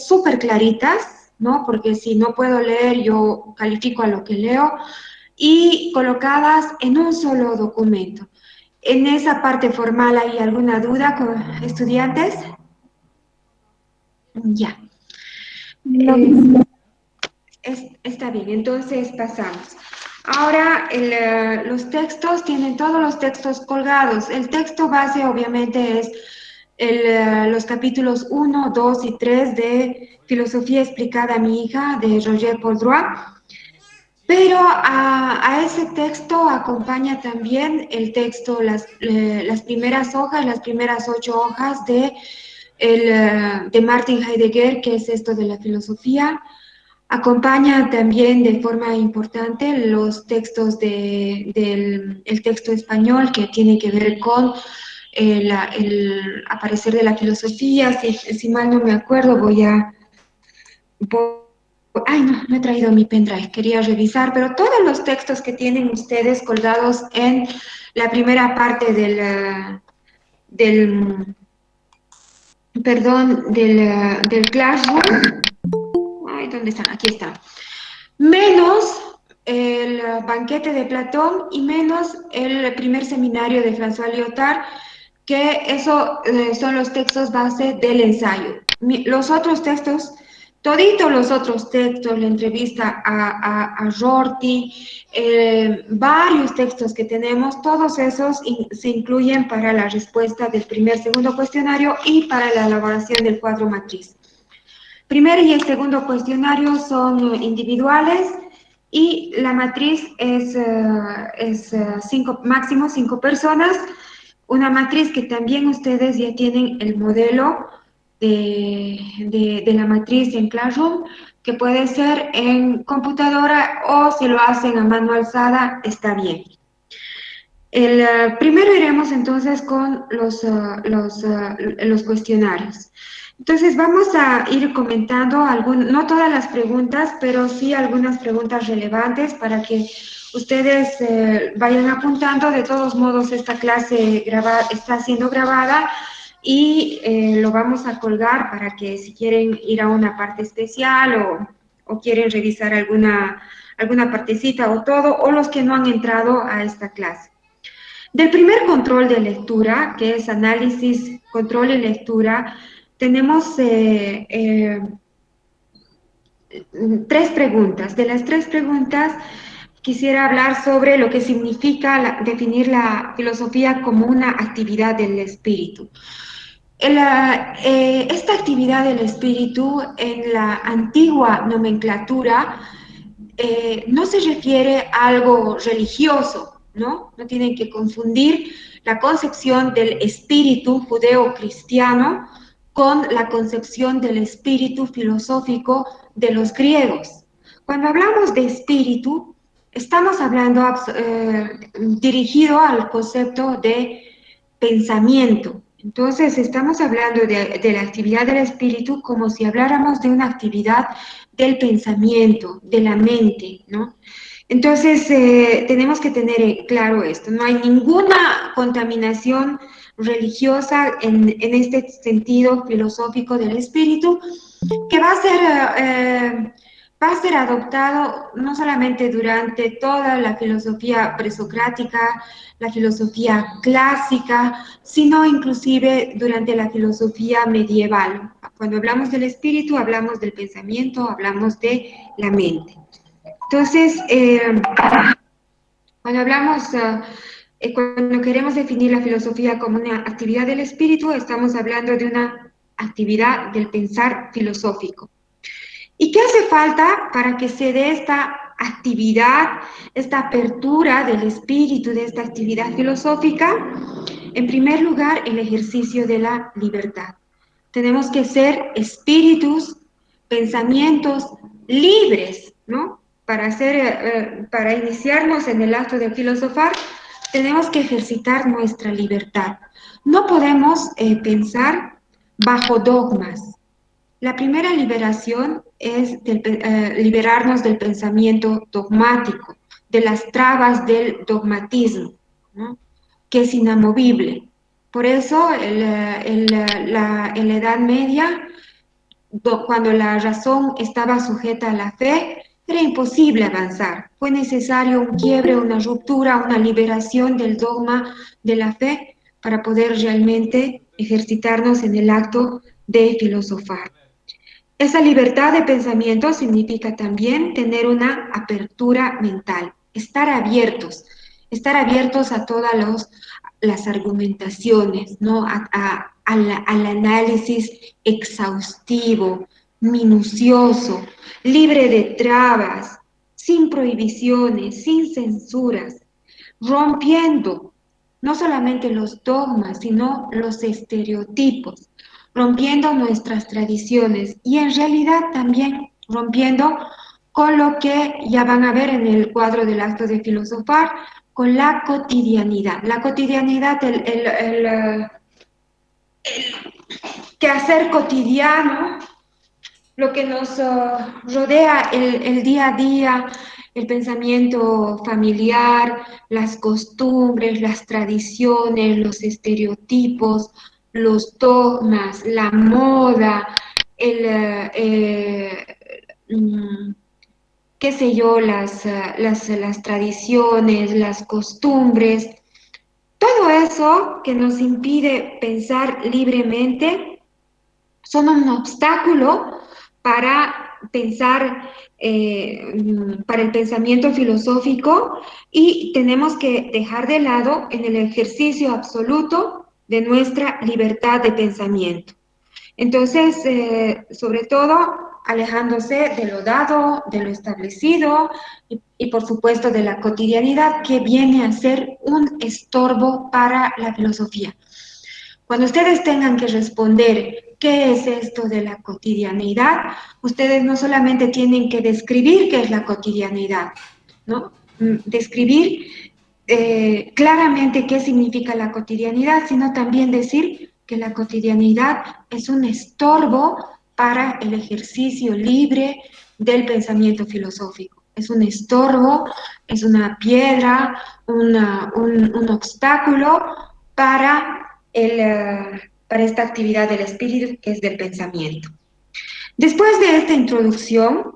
súper claritas, ¿no? Porque si no puedo leer, yo califico a lo que leo, y colocadas en un solo documento. En esa parte formal, ¿hay alguna duda con estudiantes? Ya. No. Eh, Está bien, entonces pasamos. Ahora, los textos tienen todos los textos colgados. El texto base obviamente es los capítulos 1, 2 y 3 de Filosofía explicada a mi hija de Roger Poldroy, pero a ese texto acompaña también el texto, las primeras hojas, las primeras 8 hojas de Martin Heidegger, que es esto de la filosofía. Acompaña también de forma importante los textos del el texto español que tiene que ver con el aparecer de la filosofía. Si mal no me acuerdo, voy- ay, no, no he traído mi pendrive, quería revisar, pero todos los textos que tienen ustedes colgados en la primera parte del perdón, del Classroom. Ay, ¿dónde están? Aquí están. Menos el banquete de Platón y menos el primer seminario de François Lyotard, que eso son los textos base del ensayo. Los otros textos, toditos los otros textos, la entrevista a Rorty, varios textos que tenemos, todos esos se incluyen para la respuesta del primer, segundo cuestionario y para la elaboración del cuadro matriz. Primer y el segundo cuestionario son individuales y la matriz es máximo 5 personas. Una matriz que también ustedes ya tienen el modelo de la matriz en Classroom, que puede ser en computadora o si lo hacen a mano alzada, está bien. Primero iremos entonces con los cuestionarios. Entonces vamos a ir comentando, no todas las preguntas, pero sí algunas preguntas relevantes para que ustedes vayan apuntando. De todos modos, esta clase está siendo grabada y lo vamos a colgar para que si quieren ir a una parte especial o quieren revisar alguna partecita o todo, o los que no han entrado a esta clase. Del primer control de lectura, que es análisis, control y lectura, tenemos 3 preguntas. De las 3 preguntas, quisiera hablar sobre lo que significa definir la filosofía como una actividad del espíritu. Esta actividad del espíritu en la antigua nomenclatura no se refiere a algo religioso, ¿no? No tienen que confundir la concepción del espíritu judeo-cristiano con la concepción del espíritu filosófico de los griegos. Cuando hablamos de espíritu, estamos hablando dirigido al concepto de pensamiento. Entonces, estamos hablando de la actividad del espíritu como si habláramos de una actividad del pensamiento, de la mente, ¿no? Entonces, tenemos que tener claro esto. No hay ninguna contaminación religiosa en este sentido filosófico del espíritu que va a ser adoptado no solamente durante toda la filosofía presocrática, la filosofía clásica, sino inclusive durante la filosofía medieval. Cuando hablamos del espíritu, hablamos del pensamiento, hablamos de la mente. Entonces, cuando queremos definir la filosofía como una actividad del espíritu, estamos hablando de una actividad del pensar filosófico. ¿Y qué hace falta para que se dé esta actividad, esta apertura del espíritu, de esta actividad filosófica? En primer lugar, el ejercicio de la libertad. Tenemos que ser espíritus, pensamientos libres, ¿no? Para iniciarnos en el acto de filosofar, tenemos que ejercitar nuestra libertad. No podemos pensar bajo dogmas. La primera liberación es liberarnos del pensamiento dogmático, de las trabas del dogmatismo, ¿no? Que es inamovible. Por eso, en la Edad Media, cuando la razón estaba sujeta a la fe, era imposible avanzar. Fue necesario un quiebre, una ruptura, una liberación del dogma de la fe para poder realmente ejercitarnos en el acto de filosofar. Esa libertad de pensamiento significa también tener una apertura mental, estar abiertos a todas las argumentaciones, ¿no? Al análisis exhaustivo, minucioso, libre de trabas, sin prohibiciones, sin censuras, rompiendo no solamente los dogmas, sino los estereotipos, rompiendo nuestras tradiciones y en realidad también rompiendo con lo que ya van a ver en el cuadro del acto de filosofar, con la cotidianidad. La cotidianidad, quehacer cotidiano, lo que nos rodea el día a día, el pensamiento familiar, las costumbres, las tradiciones, los estereotipos, los dogmas, la moda, el, mm, qué sé yo, las tradiciones, las costumbres, todo eso que nos impide pensar libremente son un obstáculo para pensar, para el pensamiento filosófico y tenemos que dejar de lado en el ejercicio absoluto de nuestra libertad de pensamiento. Entonces, sobre todo, alejándose de lo dado, de lo establecido y, por supuesto, de la cotidianidad que viene a ser un estorbo para la filosofía. Cuando ustedes tengan que responder qué es esto de la cotidianidad, ustedes no solamente tienen que describir qué es la cotidianidad, ¿no? Describir claramente qué significa la cotidianidad, sino también decir que la cotidianidad es un estorbo para el ejercicio libre del pensamiento filosófico. Es un estorbo, es una piedra, un obstáculo para, para esta actividad del espíritu que es del pensamiento. Después de esta introducción,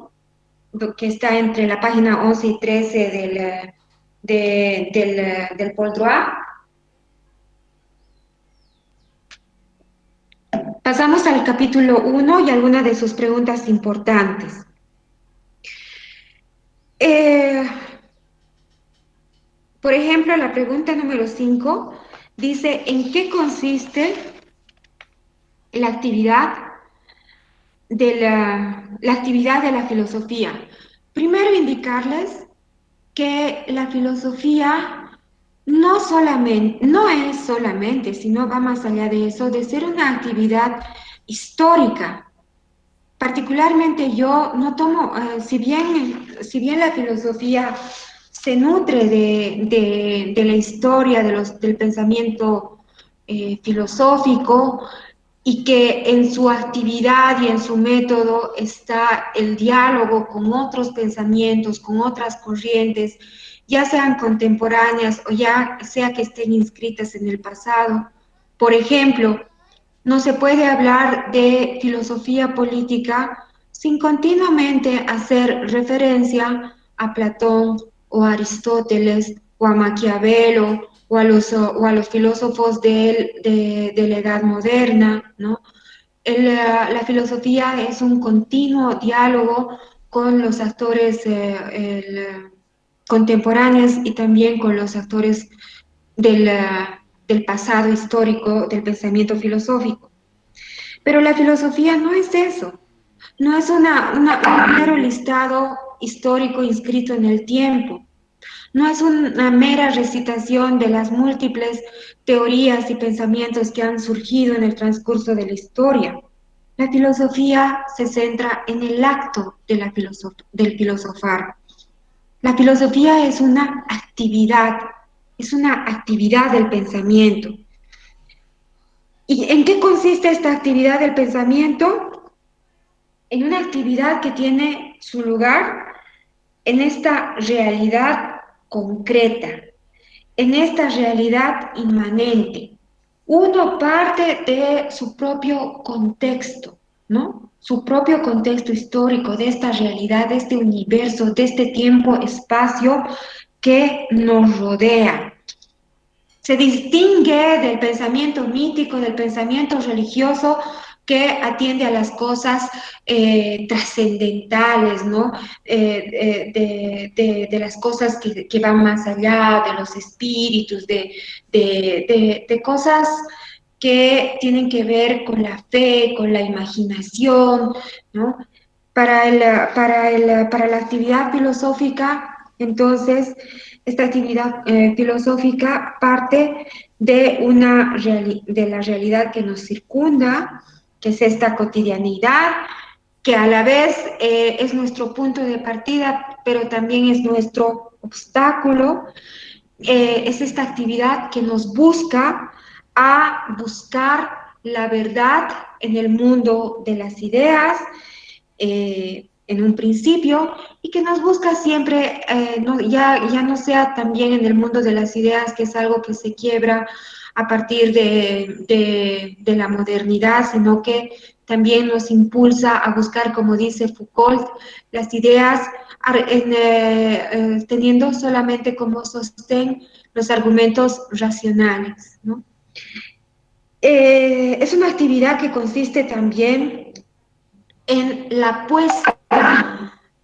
que está entre la página 11 y 13 del Paul Droit, pasamos al capítulo 1 y algunas de sus preguntas importantes. Eh, por ejemplo, la pregunta número 5 dice, ¿en qué consiste la actividad la actividad de la filosofía? Primero, indicarles que la filosofía no es solamente, sino va más allá de eso, de ser una actividad histórica. Particularmente yo no tomo, si bien la filosofía se nutre de la historia, del pensamiento filosófico, y que en su actividad y en su método está el diálogo con otros pensamientos, con otras corrientes, ya sean contemporáneas o ya sea que estén inscritas en el pasado. Por ejemplo, no se puede hablar de filosofía política sin continuamente hacer referencia a Platón o a Aristóteles o a Maquiavelo o a los filósofos de la Edad Moderna, ¿no? La filosofía es un continuo diálogo con los actores contemporáneos y también con los actores del pasado histórico del pensamiento filosófico. Pero la filosofía no es eso, no es un mero listado histórico inscrito en el tiempo, no es una mera recitación de las múltiples teorías y pensamientos que han surgido en el transcurso de la historia. La filosofía se centra en el acto del filosofar. La filosofía es una actividad del pensamiento. ¿Y en qué consiste esta actividad del pensamiento? En una actividad que tiene su lugar en esta realidad concreta, en esta realidad inmanente. Uno parte de su propio contexto, ¿no? su propio contexto histórico de esta realidad, de este universo, de este tiempo, espacio que nos rodea. Se distingue del pensamiento mítico, del pensamiento religioso que atiende a las cosas trascendentales, ¿no? De las cosas que van más allá, de los espíritus, de cosas que tienen que ver con la fe, con la imaginación, ¿no? Para la actividad filosófica, entonces, esta actividad filosófica parte de la realidad que nos circunda, que es esta cotidianidad, que a la vez es nuestro punto de partida, pero también es nuestro obstáculo. Es esta actividad que nos busca a buscar la verdad en el mundo de las ideas, en un principio, y que nos busca siempre, ya no sea también en el mundo de las ideas, que es algo que se quiebra a partir de la modernidad, sino que también nos impulsa a buscar, como dice Foucault, las ideas teniendo solamente como sostén los argumentos racionales, ¿no? Es una actividad que consiste también en la puesta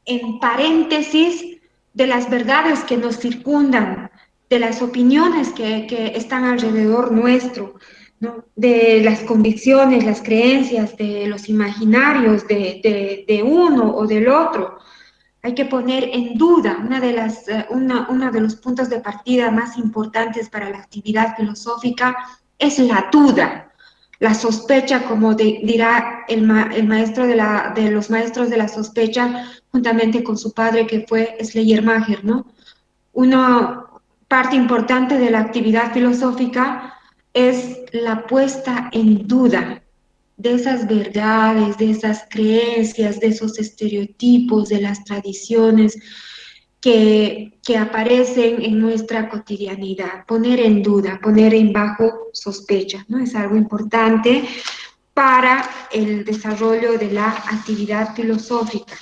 en paréntesis de las verdades que nos circundan, de las opiniones que están alrededor nuestro, ¿no? De las convicciones, las creencias, de los imaginarios de uno o del otro. Hay que poner en duda uno de los puntos de partida más importantes para la actividad filosófica es la duda, la sospecha, como dirá el maestro de los maestros de la sospecha, juntamente con su padre que fue Schleiermacher, ¿no? Una parte importante de la actividad filosófica es la puesta en duda de esas verdades, de esas creencias, de esos estereotipos, de las tradiciones que aparecen en nuestra cotidianidad. Poner en duda, poner en bajo sospecha, ¿no? Es algo importante para el desarrollo de la actividad filosófica.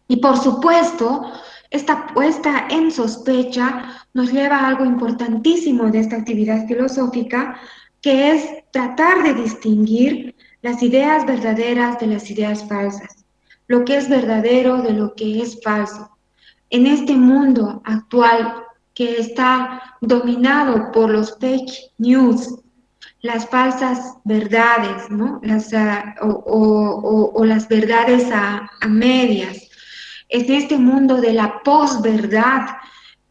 Y por supuesto, esta puesta en sospecha nos lleva a algo importantísimo de esta actividad filosófica, que es tratar de distinguir las ideas verdaderas de las ideas falsas, lo que es verdadero de lo que es falso. En este mundo actual que está dominado por los fake news, las falsas verdades, ¿no? O las verdades a medias. Es este mundo de la posverdad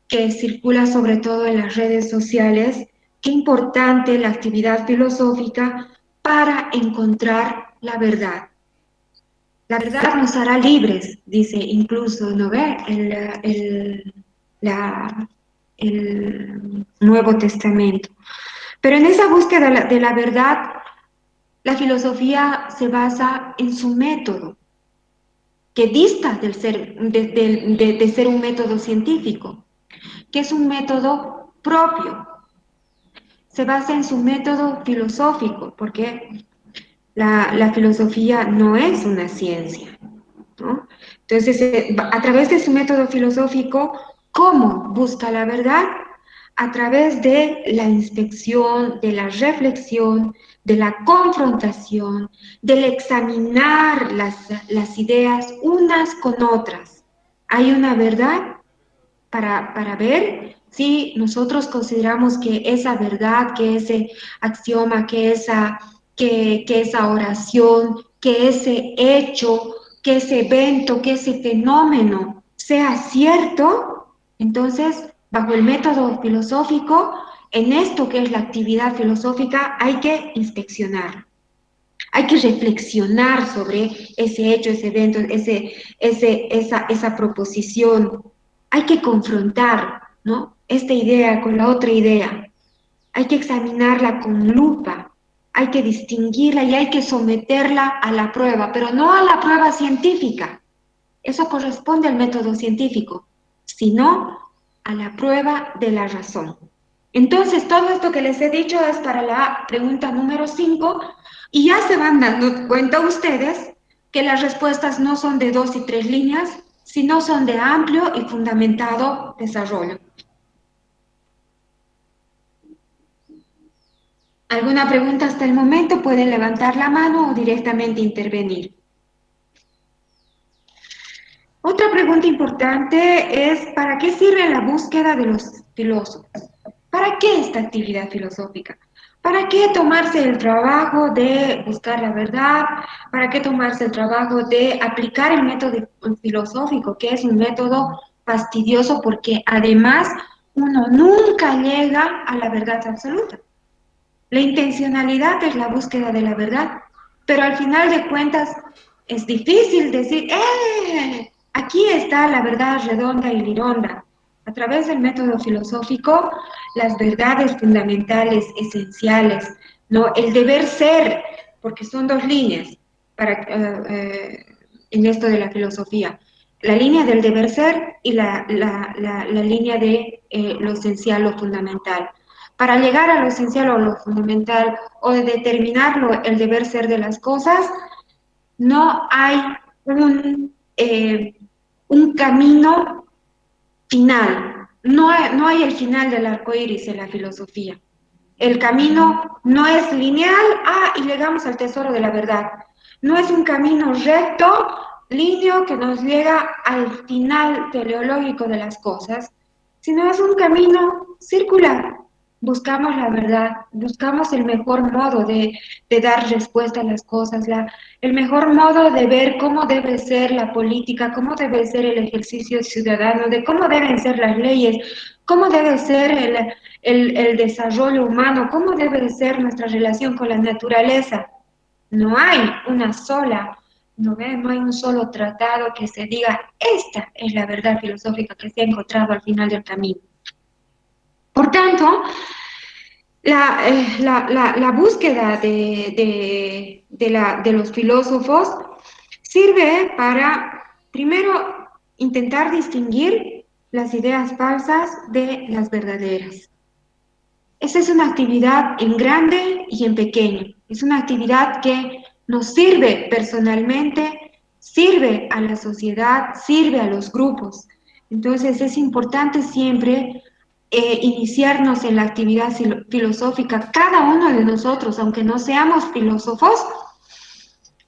que circula sobre todo en las redes sociales. Qué importante la actividad filosófica para encontrar la verdad. La verdad nos hará libres, dice incluso, ¿no ve? La, el Nuevo Testamento. Pero en esa búsqueda de la verdad, la filosofía se basa en su método, que dista de ser un método científico, que es un método propio. Se basa en su método filosófico, porque la filosofía no es una ciencia, ¿no? Entonces, a través de su método filosófico, ¿cómo busca la verdad? A través de la inspección, de la reflexión, de la confrontación, del examinar las ideas unas con otras. Hay una verdad para ver si nosotros consideramos que esa verdad, que ese axioma, que esa oración, que ese hecho, que ese evento, que ese fenómeno sea cierto, entonces, bajo el método filosófico, en esto que es la actividad filosófica, hay que inspeccionar. Hay que reflexionar sobre ese hecho, ese evento, esa proposición. Hay que confrontar, ¿no? Esta idea con la otra idea. Hay que examinarla con lupa. Hay que distinguirla y hay que someterla a la prueba, pero no a la prueba científica. Eso corresponde al método científico, sino a la prueba de la razón. Entonces, todo esto que les he dicho es para la pregunta número 5 y ya se van dando cuenta ustedes que las respuestas no son de 2 y 3 líneas, sino son de amplio y fundamentado desarrollo. ¿Alguna pregunta hasta el momento? Pueden levantar la mano o directamente intervenir. Otra pregunta importante es, ¿para qué sirve la búsqueda de los filósofos? ¿Para qué esta actividad filosófica? ¿Para qué tomarse el trabajo de buscar la verdad? ¿Para qué tomarse el trabajo de aplicar el método filosófico, que es un método fastidioso porque además uno nunca llega a la verdad absoluta? La intencionalidad es la búsqueda de la verdad, pero al final de cuentas es difícil decir, aquí está la verdad redonda y lironda. A través del método filosófico, las verdades fundamentales, esenciales, ¿no? El deber ser, porque son 2 líneas en esto de la filosofía. La línea del deber ser y la línea de lo esencial, lo fundamental. Para llegar a lo esencial o lo fundamental o de determinarlo el deber ser de las cosas, no hay un camino final. No hay el final del arco iris en la filosofía. El camino no es lineal, y llegamos al tesoro de la verdad. No es un camino recto, líneo, que nos llega al final teleológico de las cosas, sino es un camino circular. Buscamos la verdad, buscamos el mejor modo de dar respuesta a las cosas, el mejor modo de ver cómo debe ser la política, cómo debe ser el ejercicio ciudadano, de cómo deben ser las leyes, cómo debe ser el desarrollo humano, cómo debe ser nuestra relación con la naturaleza. No hay una sola, no hay un solo tratado que se diga, esta es la verdad filosófica que se ha encontrado al final del camino. Por tanto, la búsqueda de los filósofos sirve para, primero, intentar distinguir las ideas falsas de las verdaderas. Esa es una actividad en grande y en pequeño. Es una actividad que nos sirve personalmente, sirve a la sociedad, sirve a los grupos. Entonces es importante siempre iniciarnos en la actividad filosófica, cada uno de nosotros, aunque no seamos filósofos,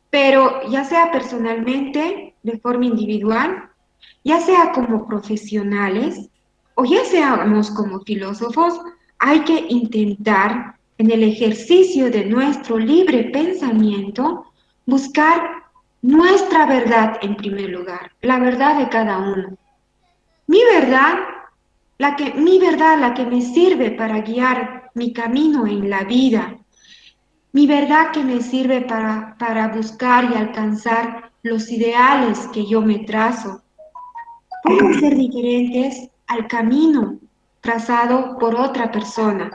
pero ya sea personalmente, de forma individual, ya sea como profesionales o ya seamos como filósofos, hay que intentar en el ejercicio de nuestro libre pensamiento buscar nuestra verdad en primer lugar, la verdad de cada uno. Mi verdad, la que me sirve para guiar mi camino en la vida, mi verdad que me sirve para buscar y alcanzar los ideales que yo me trazo, pueden ser diferentes al camino trazado por otra persona.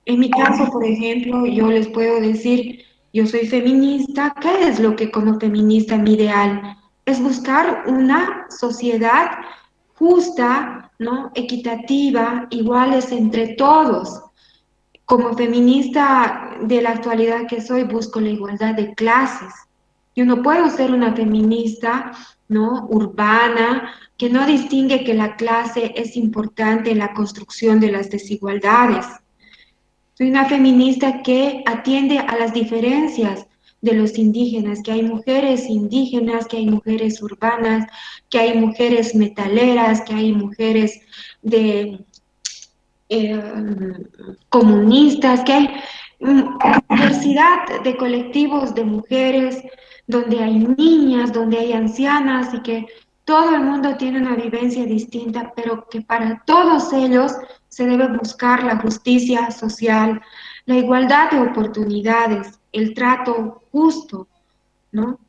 En mi caso, por ejemplo, yo les puedo decir, yo soy feminista. ¿Qué es lo que como feminista mi ideal? Es buscar una sociedad justa, ¿no? Equitativa, iguales entre todos. Como feminista de la actualidad que soy, busco la igualdad de clases. Yo no puedo ser una feminista, ¿no? Urbana, que no distingue que la clase es importante en la construcción de las desigualdades. Soy una feminista que atiende a las diferencias de los indígenas, que hay mujeres indígenas, que hay mujeres urbanas, que hay mujeres metaleras, que hay mujeres de eh, comunistas, que hay diversidad de colectivos de mujeres, donde hay niñas, donde hay ancianas y que todo el mundo tiene una vivencia distinta, pero que para todos ellos se debe buscar la justicia social, la igualdad de oportunidades, el trato justo, ¿no?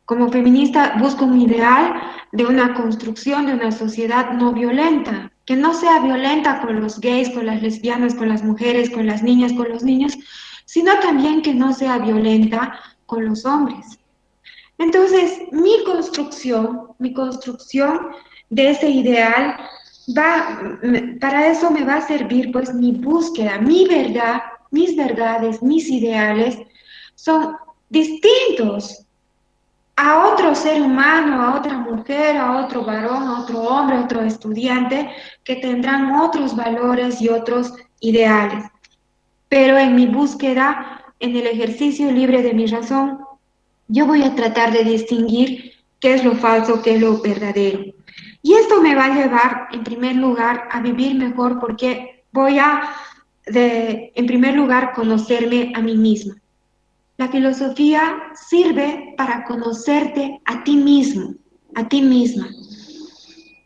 Como feminista busco un ideal de una construcción de una sociedad no violenta, que no sea violenta con los gays, con las lesbianas, con las mujeres, con las niñas, con los niños, sino también que no sea violenta con los hombres. Entonces, mi construcción de ese ideal para eso me va a servir pues mi búsqueda, mi verdad, mis verdades, mis ideales son distintos a otro ser humano, a otra mujer, a otro varón, a otro hombre, a otro estudiante que tendrán otros valores y otros ideales. Pero en mi búsqueda, en el ejercicio libre de mi razón, yo voy a tratar de distinguir qué es lo falso, qué es lo verdadero. Y esto me va a llevar, en primer lugar, a vivir mejor porque voy en primer lugar, conocerme a mí misma. La filosofía sirve para conocerte a ti mismo, a ti misma.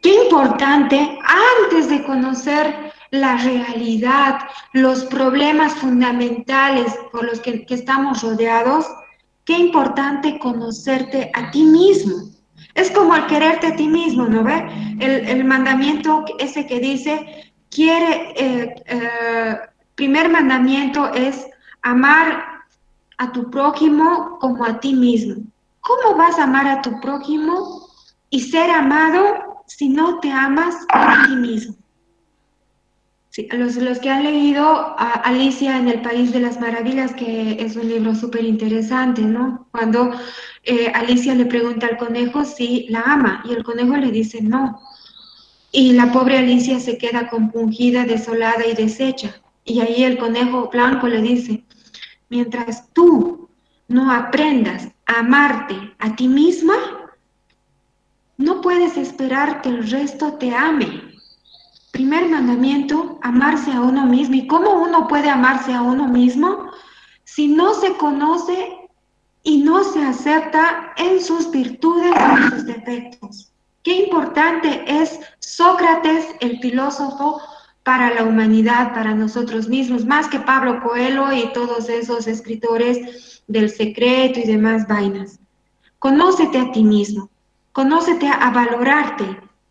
Qué importante, antes de conocer la realidad, los problemas fundamentales por los que estamos rodeados, qué importante conocerte a ti mismo. Es como el quererte a ti mismo, ¿no ve? El mandamiento ese que dice, primer mandamiento es amar a tu prójimo como a ti mismo. ¿Cómo vas a amar a tu prójimo y ser amado si no te amas a ti mismo? Sí, los que han leído a Alicia en el País de las Maravillas, que es un libro súper interesante, ¿no? Cuando Alicia le pregunta al conejo si la ama y el conejo le dice no. Y la pobre Alicia se queda compungida, desolada y deshecha. Y ahí el conejo blanco le dice, mientras tú no aprendas a amarte a ti misma, no puedes esperar que el resto te ame. Primer mandamiento, amarse a uno mismo. ¿Y cómo uno puede amarse a uno mismo si no se conoce y no se acepta en sus virtudes y en sus defectos? Qué importante es Sócrates, el filósofo, para la humanidad, para nosotros mismos, más que Pablo Coelho y todos esos escritores del secreto y demás vainas. Conócete a ti mismo, conócete a valorarte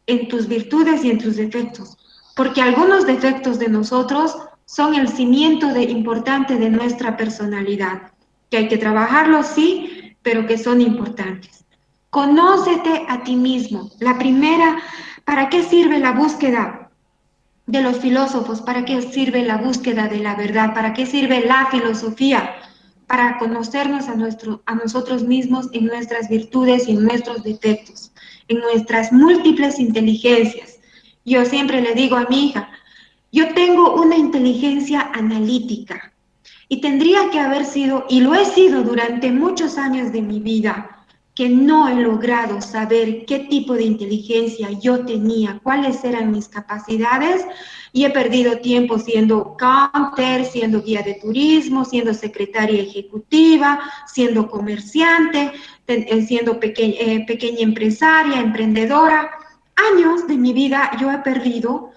en tus virtudes y en tus defectos, porque algunos defectos de nosotros son el cimiento importante de nuestra personalidad, que hay que trabajarlos, sí, pero que son importantes. Conócete a ti mismo. La primera, ¿para qué sirve la búsqueda de los filósofos? ¿Para qué sirve la búsqueda de la verdad? ¿Para qué sirve la filosofía? Para conocernos a nosotros mismos en nuestras virtudes y en nuestros defectos, en nuestras múltiples inteligencias. Yo siempre le digo a mi hija, yo tengo una inteligencia analítica y tendría que haber sido, y lo he sido durante muchos años de mi vida, que no he logrado saber qué tipo de inteligencia yo tenía, cuáles eran mis capacidades, y he perdido tiempo siendo counter, siendo guía de turismo, siendo secretaria ejecutiva, siendo comerciante, siendo pequeña empresaria, emprendedora. Años de mi vida yo he perdido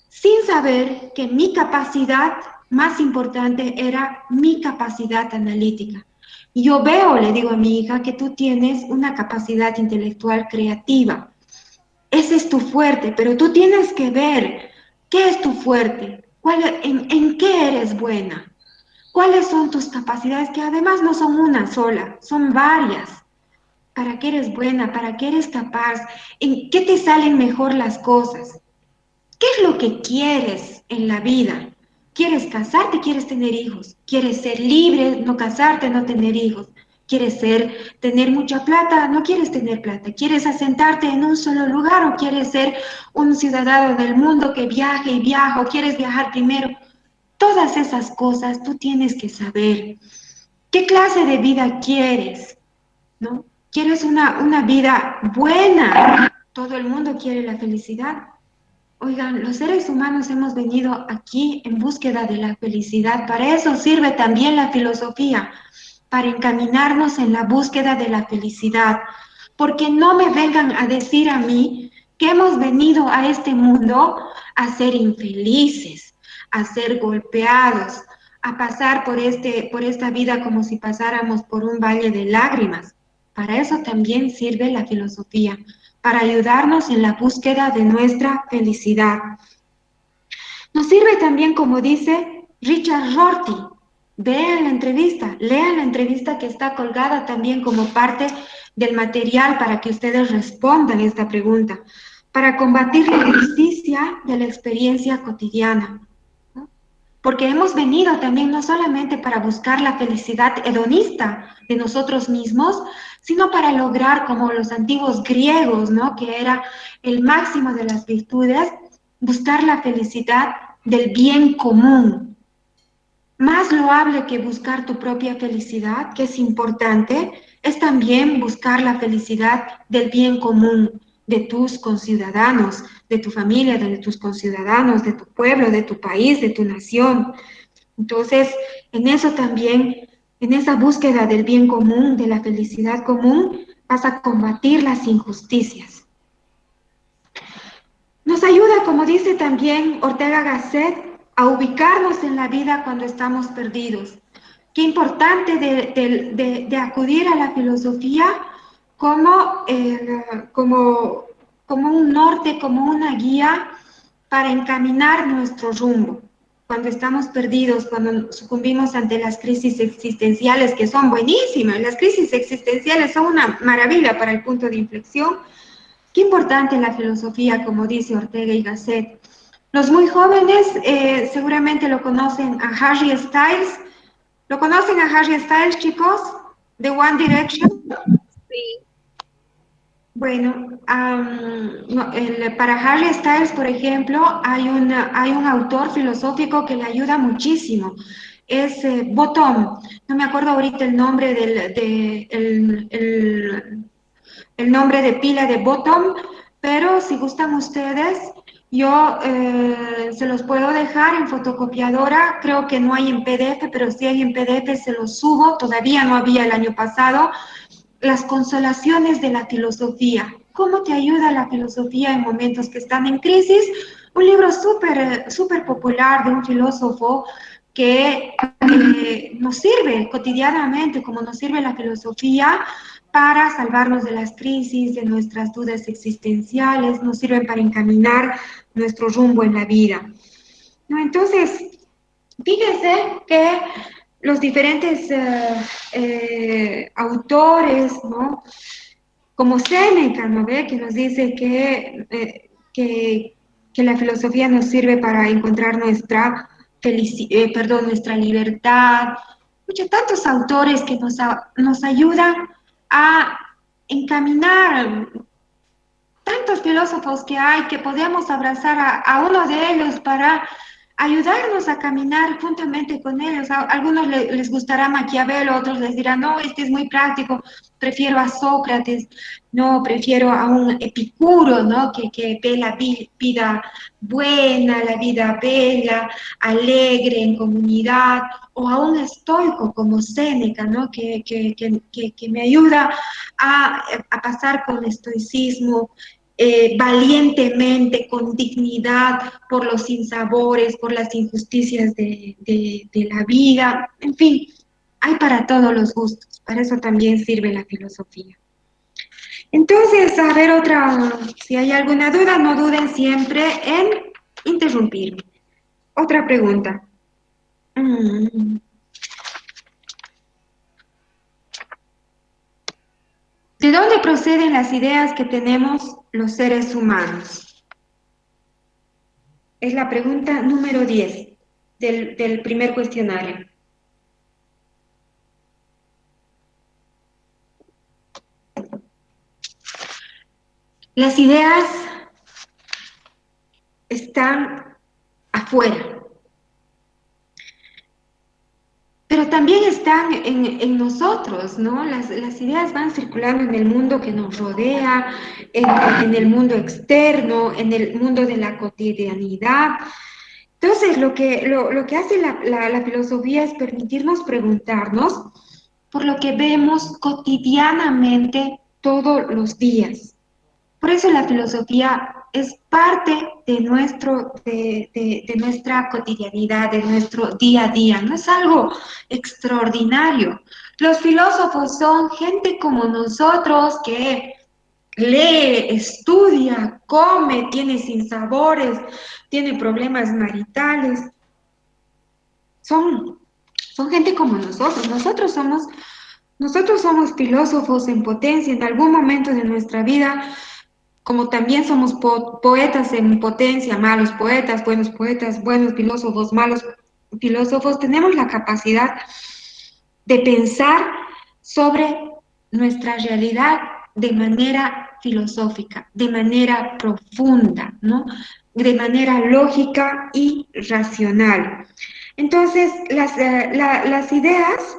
sin saber que mi capacidad más importante era mi capacidad analítica. Yo veo, le digo a mi hija, que tú tienes una capacidad intelectual creativa. Ese es tu fuerte, pero tú tienes que ver qué es tu fuerte, en qué eres buena, cuáles son tus capacidades, que además no son una sola, son varias. ¿Para qué eres buena? ¿Para qué eres capaz? ¿En qué te salen mejor las cosas? ¿Qué es lo que quieres en la vida? ¿Quieres casarte? ¿Quieres tener hijos? ¿Quieres ser libre, no casarte, no tener hijos? ¿Quieres tener mucha plata? ¿No quieres tener plata? ¿Quieres asentarte en un solo lugar o quieres ser un ciudadano del mundo que viaje y viaja o quieres viajar primero? Todas esas cosas tú tienes que saber. ¿Qué clase de vida quieres? ¿No? ¿Quieres una vida buena? Todo el mundo quiere la felicidad. Oigan, los seres humanos hemos venido aquí en búsqueda de la felicidad. Para eso sirve también la filosofía, para encaminarnos en la búsqueda de la felicidad. Porque no me vengan a decir a mí que hemos venido a este mundo a ser infelices, a ser golpeados, a pasar por esta vida como si pasáramos por un valle de lágrimas. Para eso también sirve la filosofía, para ayudarnos en la búsqueda de nuestra felicidad. Nos sirve también, como dice Richard Rorty. Lean la entrevista que está colgada también como parte del material para que ustedes respondan esta pregunta. para combatir la injusticia de la experiencia cotidiana, ¿no? Porque hemos venido también no solamente para buscar la felicidad hedonista de nosotros mismos, sino para lograr, como los antiguos griegos, ¿no? Que era el máximo de las virtudes, buscar la felicidad del bien común. Más loable que buscar tu propia felicidad, que es importante, es también buscar la felicidad del bien común de tus conciudadanos, de tu familia, de tus conciudadanos, de tu pueblo, de tu país, de tu nación. Entonces, en eso también, en esa búsqueda del bien común, de la felicidad común, vas a combatir las injusticias. Nos ayuda, como dice también Ortega Gasset, a ubicarnos en la vida cuando estamos perdidos. Qué importante de acudir a la filosofía como, como un norte, como una guía para encaminar nuestro rumbo. Cuando estamos perdidos, cuando sucumbimos ante las crisis existenciales, que son buenísimas, las crisis existenciales son una maravilla para el punto de inflexión. Qué importante la filosofía, como dice Ortega y Gasset. Los muy jóvenes seguramente lo conocen a Harry Styles. ¿Lo conocen a Harry Styles, chicos? De One Direction. Sí. Bueno, no, para Harry Styles, por ejemplo, hay un autor filosófico que le ayuda muchísimo. Es Bottom. No me acuerdo ahorita el nombre el nombre de pila de Bottom, pero si gustan ustedes, yo se los puedo dejar en fotocopiadora. Creo que no hay en PDF, pero si hay en PDF se los subo. Todavía no había el año pasado. Las consolaciones de la filosofía. ¿Cómo te ayuda la filosofía en momentos que están en crisis? Un libro súper popular de un filósofo que nos sirve cotidianamente, como nos sirve la filosofía para salvarnos de las crisis, de nuestras dudas existenciales, nos sirven para encaminar nuestro rumbo en la vida. ¿No? Entonces, fíjense que los diferentes autores, ¿no? Como Séneca, ¿no ve? Que nos dice que la filosofía nos sirve para encontrar nuestra libertad. Muchos tantos autores que nos ayudan a encaminar, tantos filósofos que hay que podemos abrazar a uno de ellos para ayudarnos a caminar juntamente con ellos. A algunos les gustará Maquiavelo, otros les dirán, no, este es muy práctico, prefiero a Sócrates, no, prefiero a un Epicuro, ¿no? Que ve la vida buena, la vida bella, alegre, en comunidad, o a un estoico como Séneca, ¿no? Que me ayuda a pasar con estoicismo valientemente, con dignidad, por los sinsabores, por las injusticias de la vida, en fin, hay para todos los gustos, para eso también sirve la filosofía. Entonces, a ver otra, si hay alguna duda, no duden siempre en interrumpirme. Otra pregunta. Mm, ¿De dónde proceden las ideas que tenemos los seres humanos? Es la pregunta número 10 del primer cuestionario. Las ideas están afuera, pero también están nosotros, ¿no? Las ideas van circulando en el mundo que nos rodea, en el mundo externo, en el mundo de la cotidianidad. Entonces, lo que hace la filosofía es permitirnos preguntarnos por lo que vemos cotidianamente todos los días. Por eso la filosofía es parte de nuestra cotidianidad, de nuestro día a día, no es algo extraordinario. Los filósofos son gente como nosotros que lee, estudia, come, tiene sinsabores, tiene problemas maritales. Son, son gente como nosotros. Nosotros somos filósofos en potencia en algún momento de nuestra vida. como también somos poetas en potencia, malos poetas, buenos filósofos, malos filósofos, tenemos la capacidad de pensar sobre nuestra realidad de manera filosófica, de manera profunda, ¿no? De manera lógica y racional. Entonces, las ideas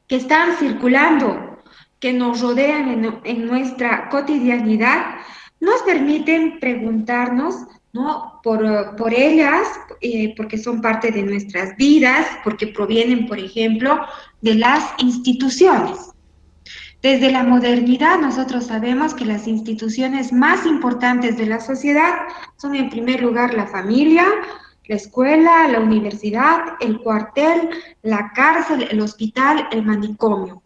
que están circulando, que nos rodean en nuestra cotidianidad, nos permiten preguntarnos, ¿no? Por ellas, porque son parte de nuestras vidas, porque provienen, por ejemplo, de las instituciones. Desde la modernidad nosotros sabemos que las instituciones más importantes de la sociedad son en primer lugar la familia, la escuela, la universidad, el cuartel, la cárcel, el hospital, el manicomio,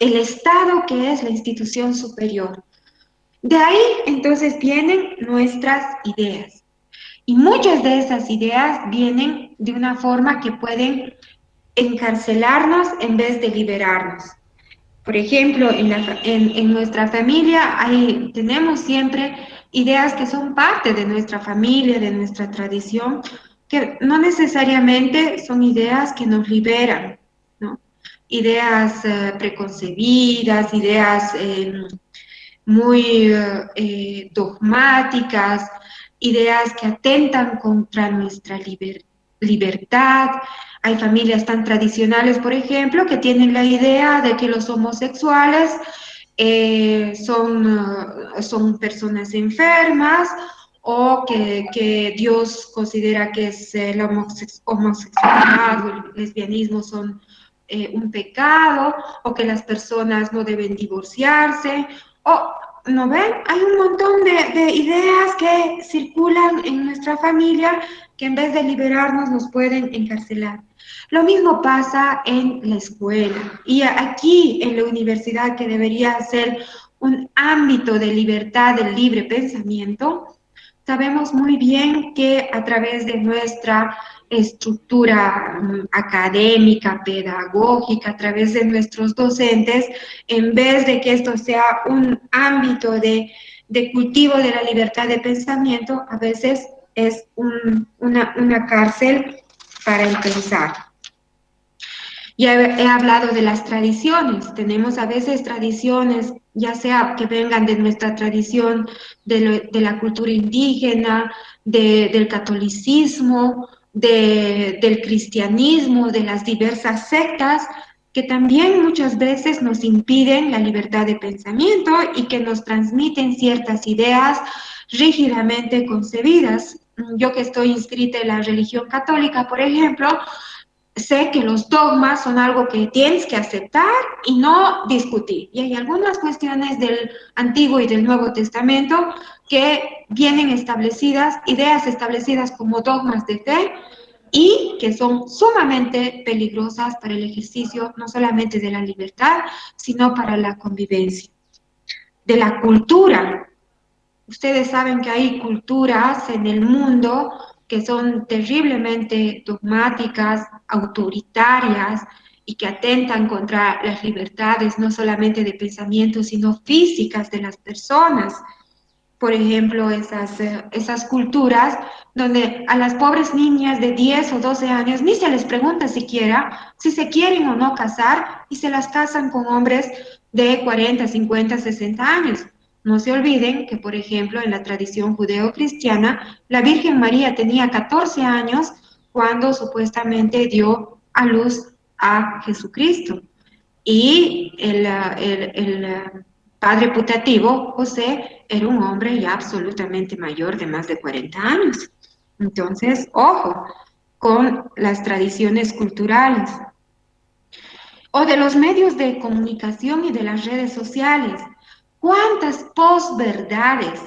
el Estado que es la institución superior. De ahí entonces vienen nuestras ideas. Y muchas de esas ideas vienen de una forma que pueden encarcelarnos en vez de liberarnos. Por ejemplo, en nuestra familia tenemos siempre ideas que son parte de nuestra familia, de nuestra tradición, que no necesariamente son ideas que nos liberan, ¿no? Ideas preconcebidas, ideas muy dogmáticas, ideas que atentan contra nuestra libertad. Hay familias tan tradicionales, por ejemplo, que tienen la idea de que los homosexuales son personas enfermas o que Dios considera que es la homosexualidad o el lesbianismo son un pecado, o que las personas no deben divorciarse, o, ¿no ven? Hay un montón de ideas que circulan en nuestra familia que en vez de liberarnos nos pueden encarcelar. Lo mismo pasa en la escuela y aquí en la universidad, que debería ser un ámbito de libertad, de libre pensamiento. Sabemos muy bien que a través de nuestra estructura académica, pedagógica, a través de nuestros docentes, en vez de que esto sea un ámbito de cultivo de la libertad de pensamiento, a veces es una cárcel para el pensar. Ya he hablado de las tradiciones. Tenemos a veces tradiciones, ya sea que vengan de nuestra tradición, de la cultura indígena, del catolicismo, del cristianismo, de las diversas sectas, que también muchas veces nos impiden la libertad de pensamiento y que nos transmiten ciertas ideas rígidamente concebidas. Yo que estoy inscrita en la religión católica, por ejemplo, sé que los dogmas son algo que tienes que aceptar y no discutir. Y hay algunas cuestiones del Antiguo y del Nuevo Testamento que vienen establecidas, ideas establecidas como dogmas de fe y que son sumamente peligrosas para el ejercicio no solamente de la libertad, sino para la convivencia. De la cultura, ustedes saben que hay culturas en el mundo que son terriblemente dogmáticas, autoritarias y que atentan contra las libertades, no solamente de pensamiento, sino físicas de las personas. Por ejemplo, esas culturas donde a las pobres niñas de 10 o 12 años ni se les pregunta siquiera si se quieren o no casar y se las casan con hombres de 40, 50, 60 años. No se olviden que, por ejemplo, en la tradición judeo-cristiana, la Virgen María tenía 14 años cuando supuestamente dio a luz a Jesucristo. Y el padre putativo, José, era un hombre ya absolutamente mayor de más de 40 años. Entonces, ojo con las tradiciones culturales o de los medios de comunicación y de las redes sociales. ¿Cuántas posverdades,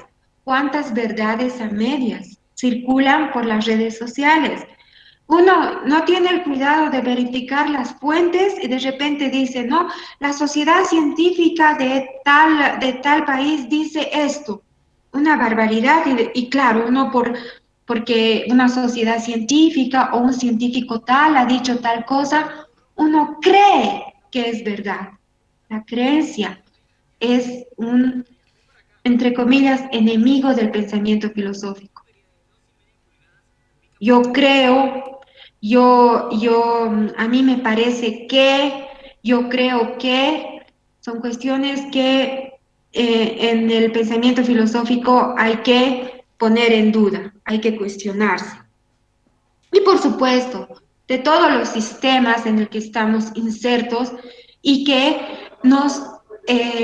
cuántas verdades a medias circulan por las redes sociales? Uno no tiene el cuidado de verificar las fuentes y de repente dice, no, la sociedad científica de tal país dice esto. Una barbaridad y claro, porque una sociedad científica o un científico tal ha dicho tal cosa, uno cree que es verdad. La creencia es entre comillas, enemigo del pensamiento filosófico. Yo creo, a mí me parece que, yo creo que son cuestiones que en el pensamiento filosófico hay que poner en duda, hay que cuestionarse. Y por supuesto, de todos los sistemas en el que estamos insertos y que nos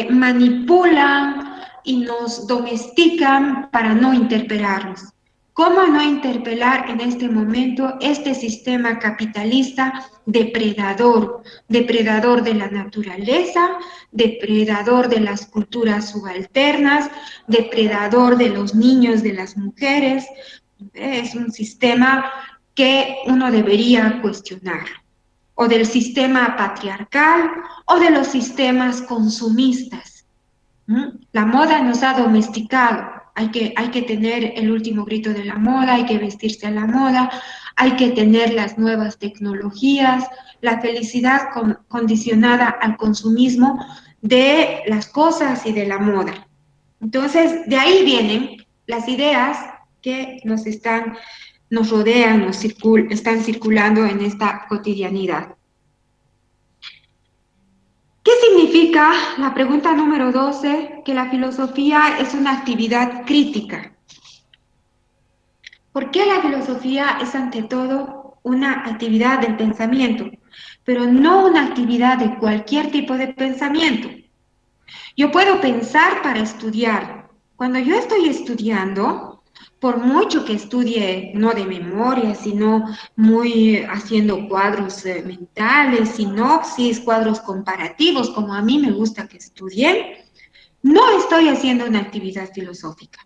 manipulan y nos domestican para no interpelarnos. ¿Cómo no interpelar en este momento este sistema capitalista depredador, depredador de la naturaleza, depredador de las culturas subalternas, depredador de los niños, de las mujeres? Es un sistema que uno debería cuestionar, o del sistema patriarcal o de los sistemas consumistas. La moda nos ha domesticado, hay que tener el último grito de la moda, hay que vestirse a la moda, hay que tener las nuevas tecnologías, la felicidad condicionada al consumismo de las cosas y de la moda. Entonces, de ahí vienen las ideas que nos rodean, están circulando en esta cotidianidad. ¿Qué significa la pregunta número 12? Que la filosofía es una actividad crítica. ¿Por qué la filosofía es ante todo una actividad del pensamiento, pero no una actividad de cualquier tipo de pensamiento? Yo puedo pensar para estudiar. Cuando yo estoy estudiando, por mucho que estudie, no de memoria, sino muy haciendo cuadros mentales, sinopsis, cuadros comparativos, como a mí me gusta que estudien, no estoy haciendo una actividad filosófica.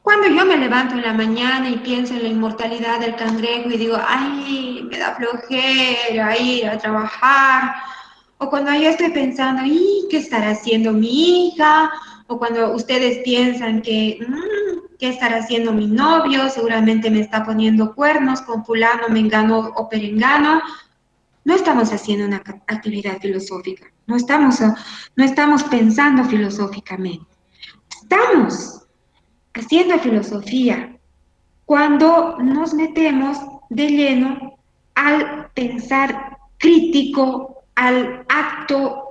Cuando yo me levanto en la mañana y pienso en la inmortalidad del cangrejo y digo, ay, me da flojera ir a trabajar, o cuando yo estoy pensando, ¿y qué estará haciendo mi hija? O cuando ustedes piensan que, ¿qué estará haciendo mi novio? Seguramente me está poniendo cuernos con fulano, mengano o perengano. No estamos haciendo una actividad filosófica, no estamos pensando filosóficamente. Estamos haciendo filosofía cuando nos metemos de lleno al pensar crítico, al acto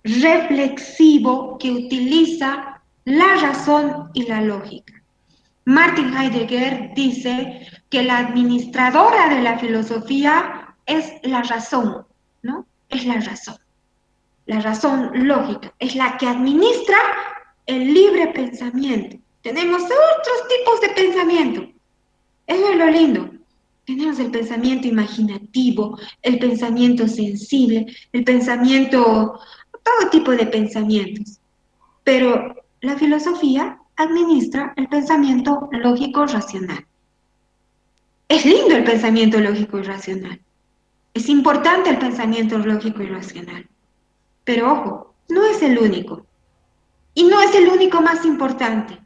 reflexivo que utiliza la razón y la lógica. Martin Heidegger dice que la administradora de la filosofía es la razón, ¿no? Es la razón lógica, es la que administra el libre pensamiento. Tenemos otros tipos de pensamiento. Eso es lo lindo. Tenemos el pensamiento imaginativo, el pensamiento sensible, el pensamiento, todo tipo de pensamientos. Pero la filosofía administra el pensamiento lógico racional. Es lindo el pensamiento lógico y racional. Es importante el pensamiento lógico y racional. Pero ojo, no es el único. Y no es el único más importante.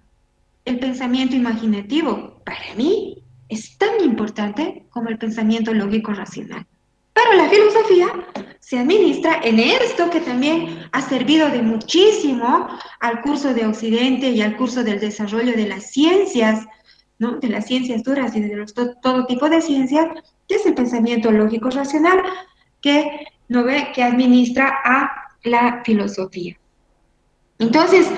El pensamiento imaginativo, para mí, es tan importante como el pensamiento lógico racional. Pero la filosofía se administra en esto que también ha servido de muchísimo al curso de Occidente y al curso del desarrollo de las ciencias, ¿no? De las ciencias duras y de todo tipo de ciencias, que es el pensamiento lógico racional que, ¿no ve? Que administra a la filosofía. Entonces,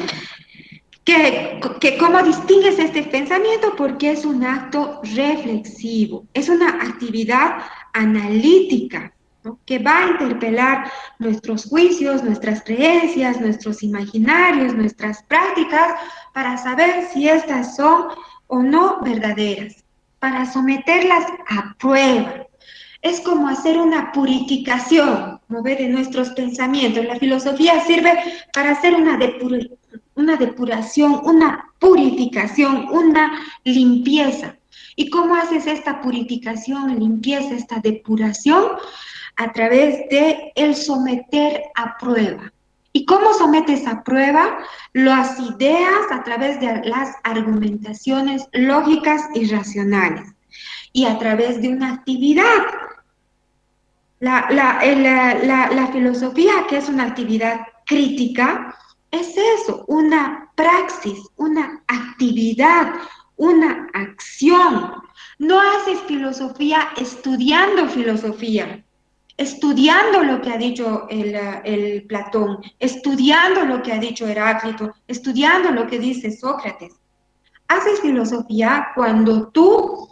¿cómo distingues este pensamiento? Porque es un acto reflexivo, es una actividad analítica, ¿no? Que va a interpelar nuestros juicios, nuestras creencias, nuestros imaginarios, nuestras prácticas, para saber si estas son o no verdaderas, para someterlas a prueba. Es como hacer una purificación, ¿no ve? De nuestros pensamientos. La filosofía sirve para hacer una depuración, una purificación, una limpieza. ¿Y cómo haces esta purificación, limpieza, esta depuración? A través de el someter a prueba. ¿Y cómo sometes a prueba? Las ideas a través de las argumentaciones lógicas y racionales y a través de una actividad. La filosofía, que es una actividad crítica, es eso, una praxis, una actividad, una acción. No haces filosofía estudiando lo que ha dicho el Platón, estudiando lo que ha dicho Heráclito, estudiando lo que dice Sócrates. Haces filosofía cuando tú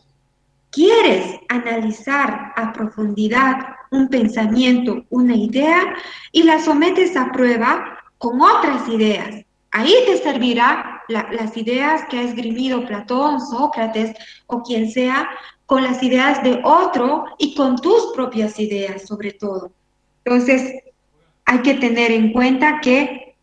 quieres analizar a profundidad un pensamiento, una idea, y la sometes a prueba con otras ideas. Ahí te servirá las ideas que ha esgrimido Platón, Sócrates o quien sea, con las ideas de otro y con tus propias ideas sobre todo. Entonces, hay que tener en cuenta que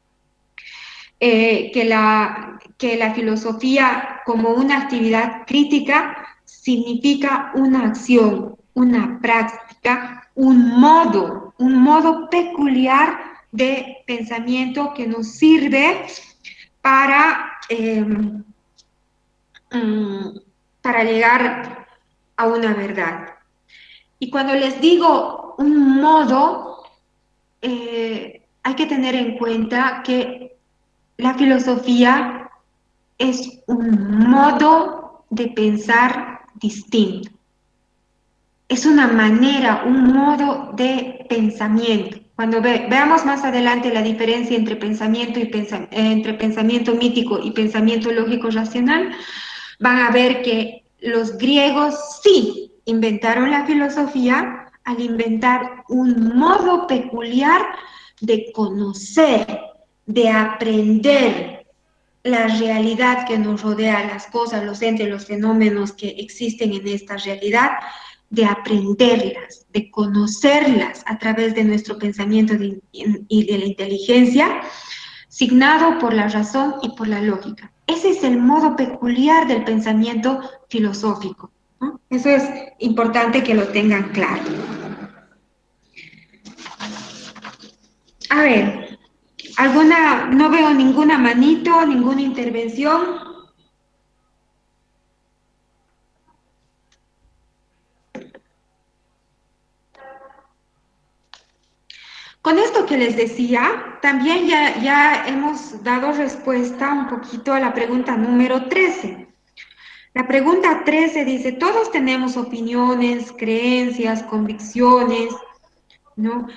la filosofía como una actividad crítica significa una acción, una práctica, un modo peculiar de pensamiento que nos sirve para, mm, para llegar a una verdad. Y cuando les digo un modo, hay que tener en cuenta que la filosofía es un modo de pensar distinto. Es una manera, un modo de pensamiento. Cuando veamos más adelante la diferencia entre pensamiento, entre pensamiento mítico y pensamiento lógico racional, van a ver que los griegos sí inventaron la filosofía al inventar un modo peculiar de conocer, de aprender la realidad que nos rodea, las cosas, los entes, los fenómenos que existen en esta realidad, de aprenderlas, de conocerlas a través de nuestro pensamiento y de la inteligencia, signado por la razón y por la lógica. Ese es el modo peculiar del pensamiento filosófico, ¿no? Eso es importante que lo tengan claro. A ver, no veo ninguna manito, ninguna intervención. Con esto que les decía, también ya hemos dado respuesta un poquito a la pregunta número 13. La pregunta 13 dice, todos tenemos opiniones, creencias, convicciones, ¿no?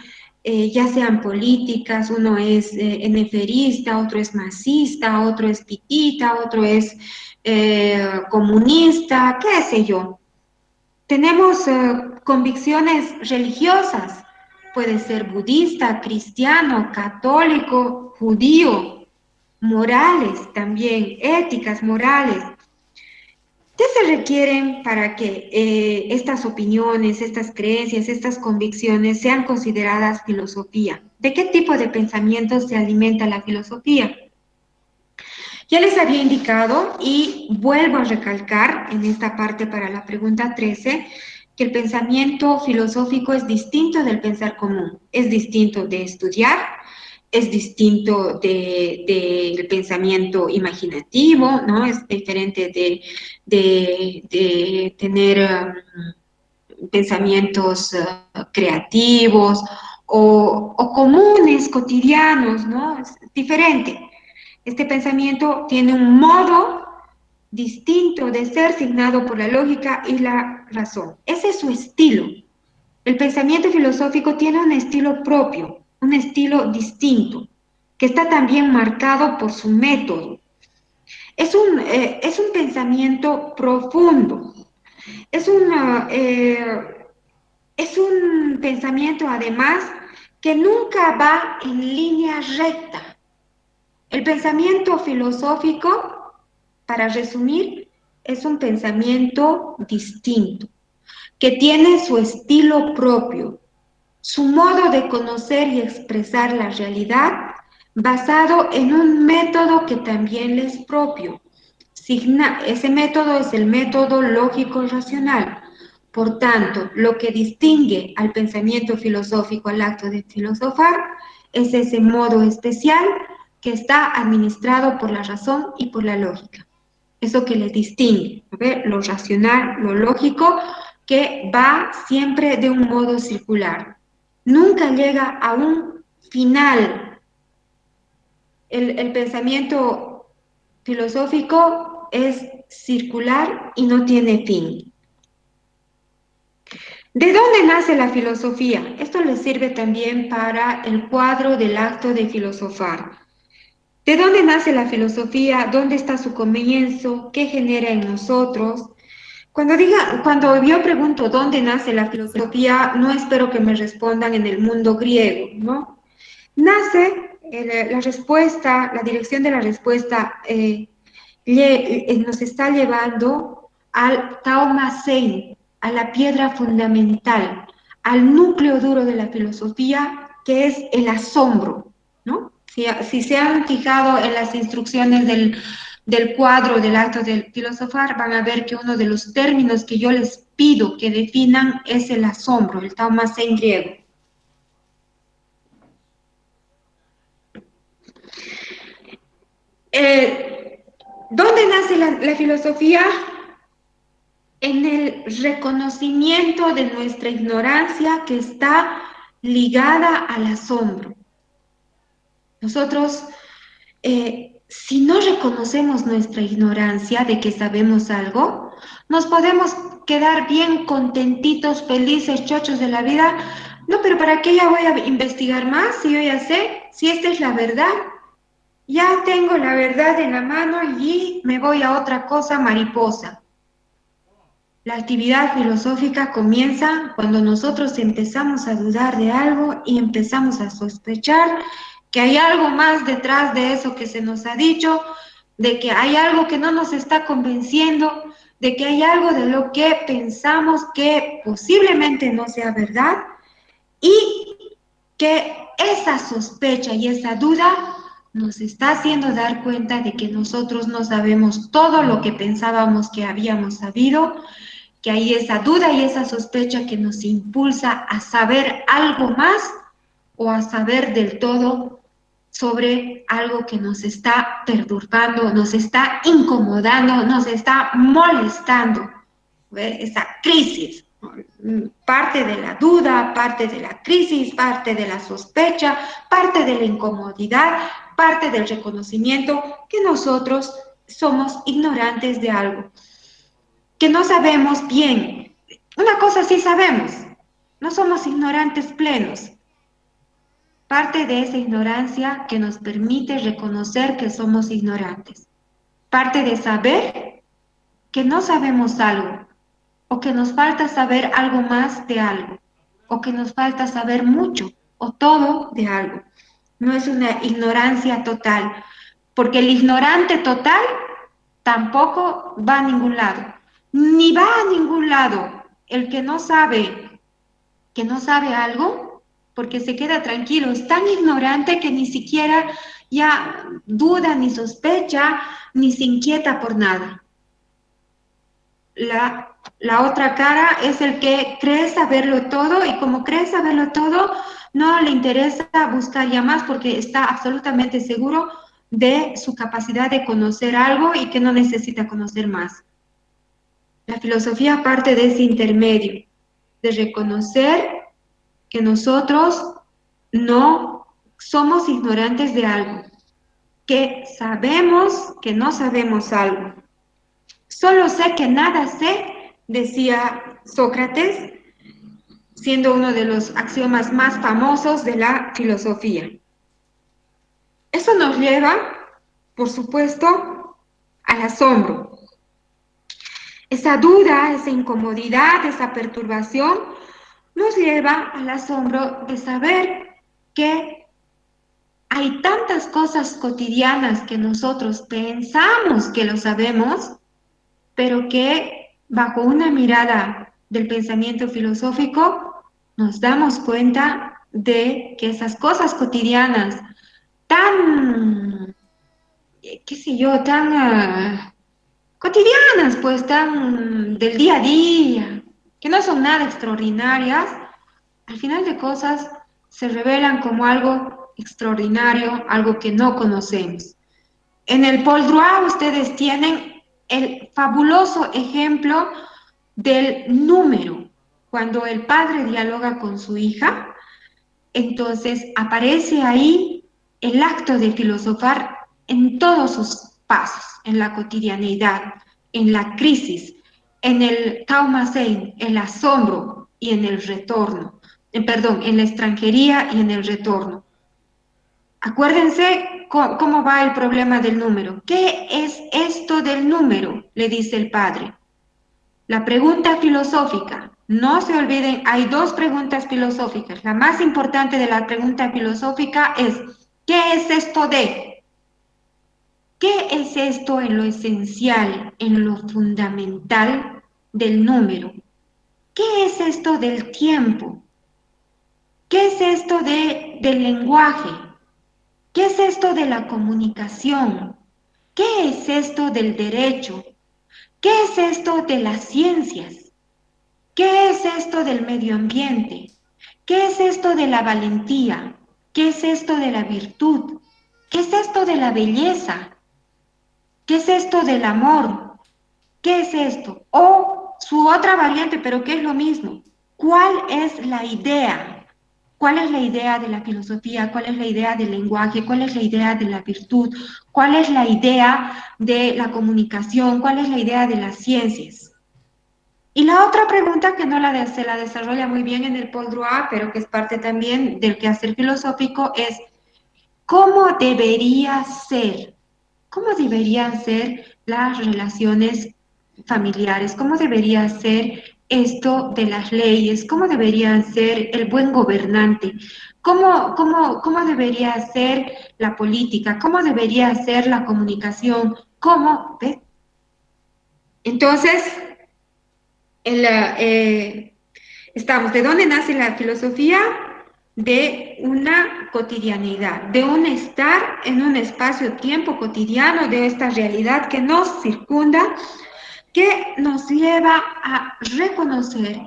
Ya sean políticas, uno es neferista, otro es masista, otro es pitita, otro es comunista, qué sé yo. Tenemos convicciones religiosas, puede ser budista, cristiano, católico, judío, morales también, éticas, morales. ¿Qué se requieren para que estas opiniones, estas creencias, estas convicciones sean consideradas filosofía? ¿De qué tipo de pensamiento se alimenta la filosofía? Ya les había indicado y vuelvo a recalcar en esta parte para la pregunta 13 que el pensamiento filosófico es distinto del pensar común, es distinto de estudiar, es distinto del pensamiento imaginativo, ¿no? Es diferente de tener pensamientos creativos o comunes, cotidianos, ¿no? Es diferente. Este pensamiento tiene un modo distinto de ser signado por la lógica y la razón. Ese es su estilo. El pensamiento filosófico tiene un estilo propio, un estilo distinto, que está también marcado por su método. Es un pensamiento profundo, es, una, es un pensamiento además que nunca va en línea recta. El pensamiento filosófico, para resumir, es un pensamiento distinto, que tiene su estilo propio, su modo de conocer y expresar la realidad basado en un método que también le es propio. Ese método es el método lógico-racional. Por tanto, lo que distingue al pensamiento filosófico al acto de filosofar es ese modo especial que está administrado por la razón y por la lógica. Eso que le distingue, ¿ve? Lo racional, lo lógico, que va siempre de un modo circular. Nunca llega a un final. El pensamiento filosófico es circular y no tiene fin. ¿De dónde nace la filosofía? Esto le sirve también para el cuadro del acto de filosofar. ¿De dónde nace la filosofía? ¿Dónde está su comienzo? ¿Qué genera en nosotros? Cuando yo pregunto dónde nace la filosofía, no espero que me respondan en el mundo griego, ¿no? Nace la respuesta, la dirección de la respuesta nos está llevando al Taomasein, a la piedra fundamental, al núcleo duro de la filosofía, que es el asombro, ¿no? Si se han fijado en las instrucciones del cuadro del acto del filosofar, van a ver que uno de los términos que yo les pido que definan es el asombro, el Taomasein griego. Eh, ¿Dónde nace la filosofía? En el reconocimiento de nuestra ignorancia que está ligada al asombro. Nosotros, si no reconocemos nuestra ignorancia de que sabemos algo, nos podemos quedar bien contentitos, felices, chochos de la vida. No, pero ¿para qué ya voy a investigar más si yo ya sé, si esta es la verdad? Ya tengo la verdad en la mano y me voy a otra cosa mariposa. La actividad filosófica comienza cuando nosotros empezamos a dudar de algo y empezamos a sospechar que hay algo más detrás de eso que se nos ha dicho, de que hay algo que no nos está convenciendo, de que hay algo de lo que pensamos que posiblemente no sea verdad y que esa sospecha y esa duda nos está haciendo dar cuenta de que nosotros no sabemos todo lo que pensábamos que habíamos sabido, que hay esa duda y esa sospecha que nos impulsa a saber algo más o a saber del todo sobre algo que nos está perturbando, nos está incomodando, nos está molestando. ¿Ve? Esa crisis, parte de la duda, parte de la crisis, parte de la sospecha, parte de la incomodidad, parte del reconocimiento que nosotros somos ignorantes de algo que no sabemos bien. Una cosa sí sabemos, no somos ignorantes plenos. Parte de esa ignorancia que nos permite reconocer que somos ignorantes. Parte de saber que no sabemos algo, o que nos falta saber algo más de algo, o que nos falta saber mucho o todo de algo. No es una ignorancia total, porque el ignorante total tampoco va a ningún lado, ni va a ningún lado el que no sabe algo, porque se queda tranquilo, es tan ignorante que ni siquiera ya duda, ni sospecha, ni se inquieta por nada. La otra cara es el que cree saberlo todo y como cree saberlo todo, no le interesa buscar ya más porque está absolutamente seguro de su capacidad de conocer algo y que no necesita conocer más. La filosofía parte de ese intermedio, de reconocer que nosotros no somos ignorantes de algo, que sabemos que no sabemos algo. Solo sé que nada sé, decía Sócrates, siendo uno de los axiomas más famosos de la filosofía. Eso nos lleva, por supuesto, al asombro. Esa duda, esa incomodidad, esa perturbación nos lleva al asombro de saber que hay tantas cosas cotidianas que nosotros pensamos que lo sabemos, pero que bajo una mirada del pensamiento filosófico nos damos cuenta de que esas cosas cotidianas tan, qué sé yo, tan cotidianas, pues tan del día a día, que no son nada extraordinarias, al final de cosas se revelan como algo extraordinario, algo que no conocemos. En el Paul Drouin ustedes tienen el fabuloso ejemplo del número. Cuando el padre dialoga con su hija, entonces aparece ahí el acto de filosofar en todos sus pasos en la cotidianidad, en la crisis, en el taumacein, el asombro y en el retorno, perdón, en la extranjería y en el retorno. Acuérdense cómo va el problema del número. ¿Qué es esto del número? Le dice el padre. La pregunta filosófica. No se olviden, hay dos preguntas filosóficas. La más importante de la pregunta filosófica es, ¿qué es esto de? ¿Qué es esto en lo esencial, en lo fundamental del número? ¿Qué es esto del tiempo? ¿Qué es esto del lenguaje? ¿Qué es esto de la comunicación? ¿Qué es esto del derecho? ¿Qué es esto de las ciencias? ¿Qué es esto del medio ambiente? ¿Qué es esto de la valentía? ¿Qué es esto de la virtud? ¿Qué es esto de la belleza? ¿Qué es esto del amor? ¿Qué es esto? O su otra variante, pero que es lo mismo. ¿Cuál es la idea? ¿Cuál es la idea de la filosofía? ¿Cuál es la idea del lenguaje? ¿Cuál es la idea de la virtud? ¿Cuál es la idea de la comunicación? ¿Cuál es la idea de las ciencias? Y la otra pregunta que no se la desarrolla muy bien en el Paul Droit, pero que es parte también del quehacer filosófico, es ¿cómo debería ser? ¿Cómo deberían ser las relaciones familiares? ¿Cómo debería ser esto de las leyes? ¿Cómo debería ser el buen gobernante? ¿Cómo debería ser la política? ¿Cómo debería ser la comunicación? ¿Cómo? ¿Ves? Entonces, en estamos, ¿de dónde nace la filosofía? De una cotidianidad, de un estar en un espacio-tiempo cotidiano, de esta realidad que nos circunda, que nos lleva a reconocer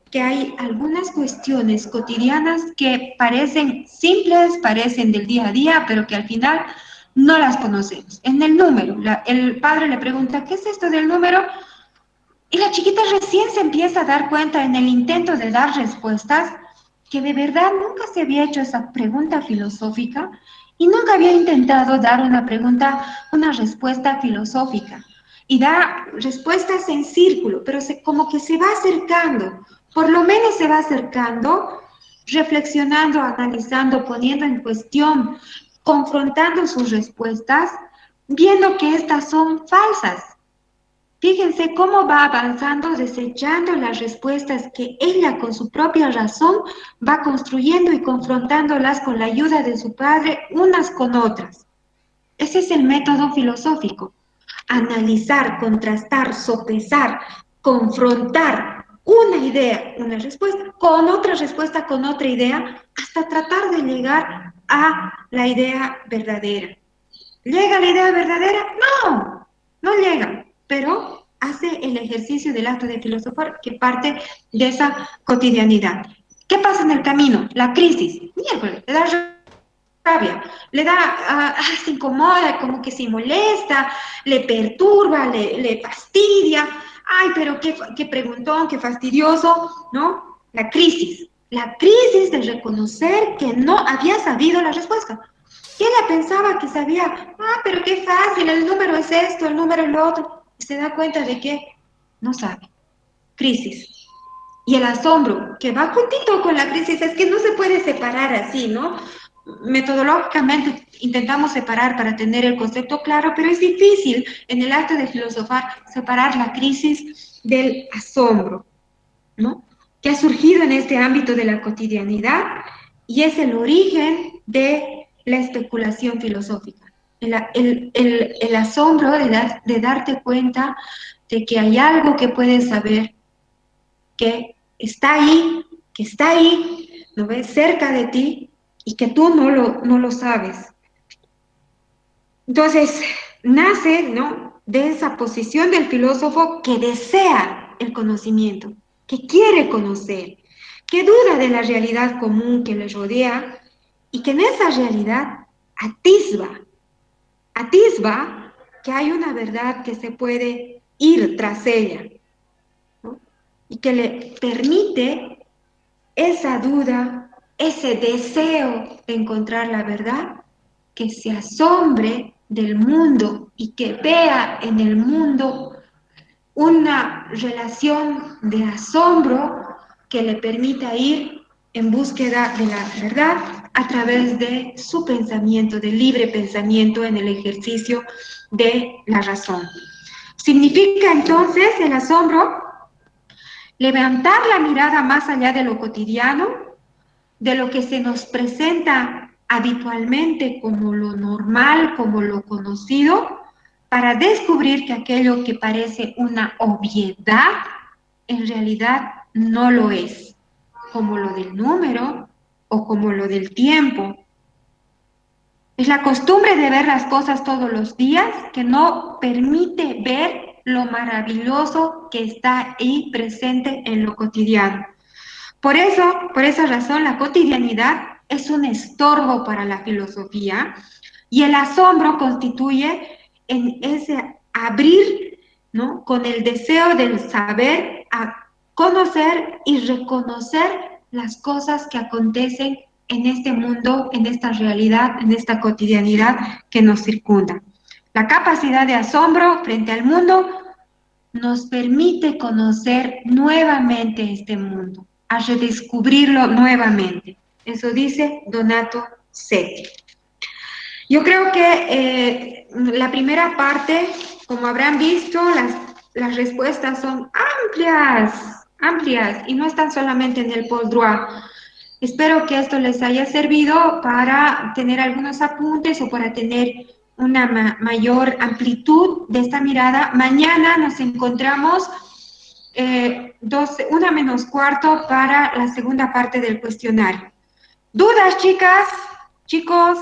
que hay algunas cuestiones cotidianas que parecen simples, parecen del día a día, pero que al final no las conocemos. En el número, el padre le pregunta, ¿qué es esto del número? Y la chiquita recién se empieza a dar cuenta en el intento de dar respuestas que de verdad nunca se había hecho esa pregunta filosófica y nunca había intentado dar una pregunta, una respuesta filosófica. Y da respuestas en círculo, pero como que se va acercando, por lo menos se va acercando, reflexionando, analizando, poniendo en cuestión, confrontando sus respuestas, viendo que estas son falsas. Fíjense cómo va avanzando, desechando las respuestas que ella con su propia razón va construyendo y confrontándolas con la ayuda de su padre unas con otras. Ese es el método filosófico. Analizar, contrastar, sopesar, confrontar una idea, una respuesta, con otra idea, hasta tratar de llegar a la idea verdadera. ¿Llega la idea verdadera? No, no llega, pero hace el ejercicio del acto de filosofar que parte de esa cotidianidad. ¿Qué pasa en el camino? La crisis. Miércoles, le da rabia, le da, se incomoda, como que se molesta, le perturba, le fastidia. Ay, pero qué preguntón, qué fastidioso, ¿no? La crisis de reconocer que no había sabido la respuesta. Y ella pensaba que sabía, pero qué fácil, el número es esto, el número es lo otro. Y se da cuenta de que no sabe. Crisis. Y el asombro, que va juntito con la crisis, es que no se puede separar así, ¿no? Metodológicamente intentamos separar para tener el concepto claro, pero es difícil en el acto de filosofar separar la crisis del asombro, ¿no? Que ha surgido en este ámbito de la cotidianidad y es el origen de la especulación filosófica. El asombro de darte cuenta de que hay algo que puedes saber, que está ahí, lo ves cerca de ti y que tú no lo sabes. Entonces, nace, ¿no?, de esa posición del filósofo que desea el conocimiento, que quiere conocer, que duda de la realidad común que le rodea y que en esa realidad atisba que hay una verdad que se puede ir tras ella, ¿no? Y que le permite esa duda, ese deseo de encontrar la verdad, que se asombre del mundo y que vea en el mundo una relación de asombro que le permita ir en búsqueda de la verdad a través de su pensamiento, de libre pensamiento en el ejercicio de la razón. Significa entonces el asombro levantar la mirada más allá de lo cotidiano, de lo que se nos presenta habitualmente como lo normal, como lo conocido, para descubrir que aquello que parece una obviedad, en realidad no lo es, como lo del número o como lo del tiempo. Es la costumbre de ver las cosas todos los días que no permite ver lo maravilloso que está ahí presente en lo cotidiano. Por eso, por esa razón, la cotidianidad es un estorbo para la filosofía y el asombro constituye en ese abrir, ¿no? Con el deseo del saber, a conocer y reconocer las cosas que acontecen en este mundo, en esta realidad, en esta cotidianidad que nos circunda. La capacidad de asombro frente al mundo nos permite conocer nuevamente este mundo, a redescubrirlo nuevamente. Eso dice Donato Seti. Yo creo que la primera parte, como habrán visto, las respuestas son amplias, amplias, y no están solamente en el post-droit. Espero que esto les haya servido para tener algunos apuntes o para tener una mayor amplitud de esta mirada. Mañana nos encontramos 1 menos cuarto para la segunda parte del cuestionario. ¿Dudas, chicas, chicos,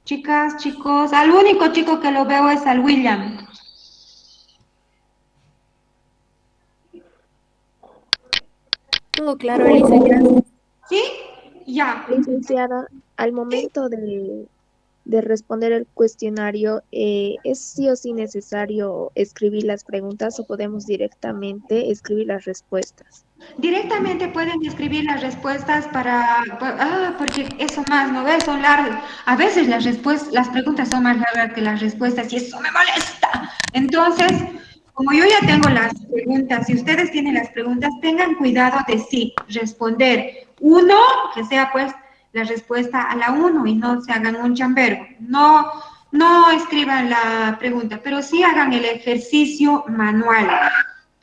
chicas, chicos? Al único chico que lo veo es al William. Todo claro, Elisa, gracias. ¿Sí? Ya. Licenciada, al Sí. momento de responder el cuestionario, ¿es sí o sí necesario escribir las preguntas o podemos directamente escribir las respuestas? Directamente pueden escribir las respuestas porque eso más, ¿no ves? Son largas. A veces las preguntas son más largas que las respuestas y eso me molesta. Entonces, como yo ya tengo las preguntas y ustedes tienen las preguntas, tengan cuidado de sí responder uno, que sea pues la respuesta a la uno y no se hagan un chambero. No, no escriban la pregunta, pero sí hagan el ejercicio manual.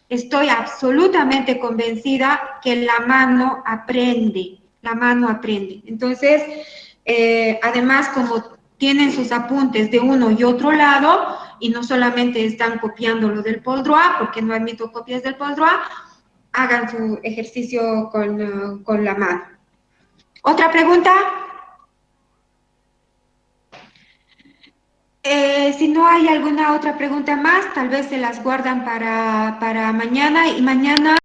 Estoy absolutamente convencida que la mano aprende, la mano aprende. Entonces, además, como tienen sus apuntes de uno y otro lado, y no solamente están copiando lo del Poldroit, porque no admito copias del Poldroit, hagan su ejercicio con la mano. ¿Otra pregunta? Si no hay alguna otra pregunta más, tal vez se las guardan para mañana y mañana